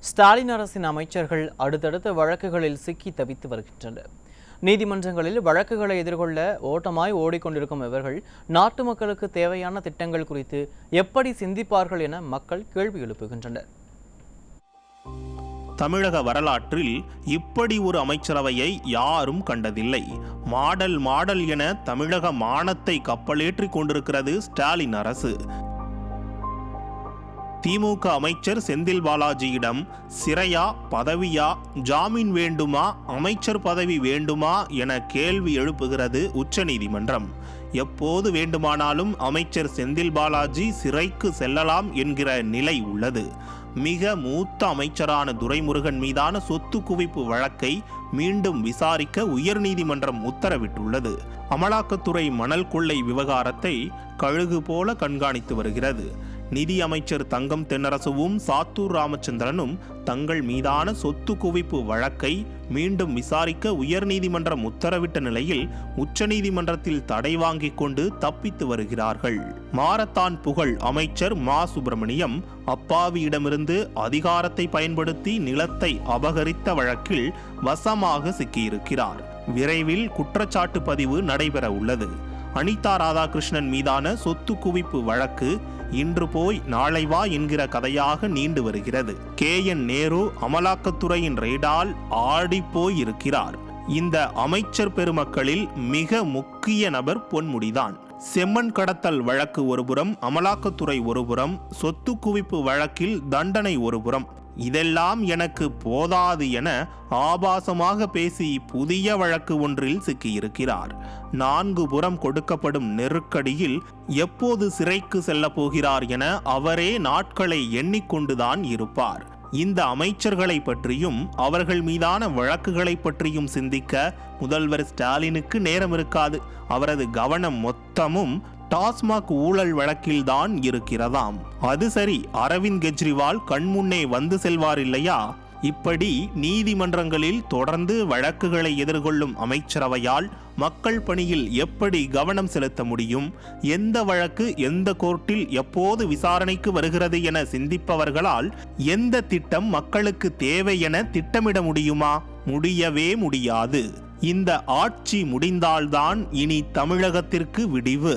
ஸ்டாலின் அரசின் அமைச்சர்கள் அடுத்தடுத்த வழக்குகளில் சிக்கி தவித்து வருகின்றனர். நீதிமன்றங்களில் வழக்குகளை எதிர்கொள்ள ஓட்டமாய் ஓடிக்கொண்டிருக்கும் இவர்கள் நாட்டு மக்களுக்கு தேவையான திட்டங்கள் குறித்து எப்படி சிந்திப்பார்கள் என மக்கள் கேள்வி எழுப்புகின்றனர். தமிழக வரலாற்றில் இப்படி ஒரு அமைச்சரவையை யாரும் கண்டதில்லை. மாடல் மாடல் என தமிழக மானத்தை கப்பலேற்றி கொண்டிருக்கிறது ஸ்டாலின் அரசு. திமுக அமைச்சர் செந்தில் பாலாஜியிடம் சிறையா, பதவியா, ஜாமீன் வேண்டுமா, அமைச்சர் பதவி வேண்டுமா என கேள்வி எழுப்புகிறது உச்சநீதிமன்றம். எப்போது வேண்டுமானாலும் அமைச்சர் செந்தில் பாலாஜி சிறைக்கு செல்லலாம் என்கிற நிலை உள்ளது. மிக மூத்த அமைச்சரான துரைமுருகன் மீதான சொத்து குவிப்பு வழக்கை மீண்டும் விசாரிக்க உயர்நீதிமன்றம் உத்தரவிட்டுள்ளது. அமலாக்கத்துறை மணல் கொள்ளை விவகாரத்தை கழுகு போல கண்காணித்து வருகிறது. நிதி அமைச்சர் தங்கம் தென்னரசுவும் சாத்தூர் ராமச்சந்திரனும் தங்கள் மீதான சொத்து குவிப்பு வழக்கை மீண்டும் விசாரிக்க உயர்நீதிமன்றம் உத்தரவிட்ட நிலையில் உச்சநீதிமன்றத்தில் தடை வாங்கிக் கொண்டு தப்பித்து வருகிறார்கள். மாரத்தான் புகழ் அமைச்சர் மா சுப்பிரமணியம் அப்பாவியிடமிருந்து அதிகாரத்தை பயன்படுத்தி நிலத்தை அபகரித்த வழக்கில் வசமாக சிக்கியிருக்கிறார். விரைவில் குற்றச்சாட்டு பதிவு நடைபெற உள்ளது. அனிதா ராதாகிருஷ்ணன் மீதான சொத்து குவிப்பு வழக்கு இன்று போய் நாளை வா என்கிற கதையாக நீண்டு வருகிறது. KN நேரு அமலாக்கத்துறையின் ரெய்டால் ஆடி போய் இருக்கிறார். இந்த அமைச்சர் பெருமக்களில் மிக முக்கிய நபர் பொன்முடிதான். செம்மண் கடத்தல் வழக்கு ஒருபுறம், அமலாக்கத்துறை ஒருபுறம், சொத்து குவிப்பு வழக்கில் தண்டனை ஒருபுறம். இதெல்லாம் எனக்கு போதாது என ஆபாசமாக பேசி புதிய வழக்கு ஒன்றில் சிக்கியிருக்கிறார். 4 புறம் கொடுக்கப்படும் நெருக்கடியில் எப்போது சிறைக்கு செல்ல போகிறார் என அவரே நாட்களை எண்ணிக்கொண்டுதான் இருப்பார். இந்த அமைச்சர்களை பற்றியும் அவர்கள் மீதான வழக்குகளை பற்றியும் சிந்திக்க முதல்வர் ஸ்டாலினுக்கு நேரம் இருக்காது. அவரது கவனம் மொத்தமும் டாஸ்மாக் ஊழல் வழக்கில்தான் இருக்கிறதாம். அது சரி, அரவிந்த் கெஜ்ரிவால் கண்முன்னே வந்து செல்வார் இல்லையா? இப்படி நீதிமன்றங்களில் தொடர்ந்து வழக்குகளை எதிர்கொள்ளும் அமைச்சரவையால் மக்கள் பணியில் எப்படி கவனம் செலுத்த முடியும்? எந்த வழக்கு எந்த கோர்ட்டில் எப்போது விசாரணைக்கு வருகிறது என சிந்திப்பவர்களால் எந்த திட்டம் மக்களுக்கு தேவை என திட்டமிட முடியுமா? முடியவே முடியாது. இந்த ஆட்சி முடிந்தால்தான் இனி தமிழகத்திற்கு விடிவு.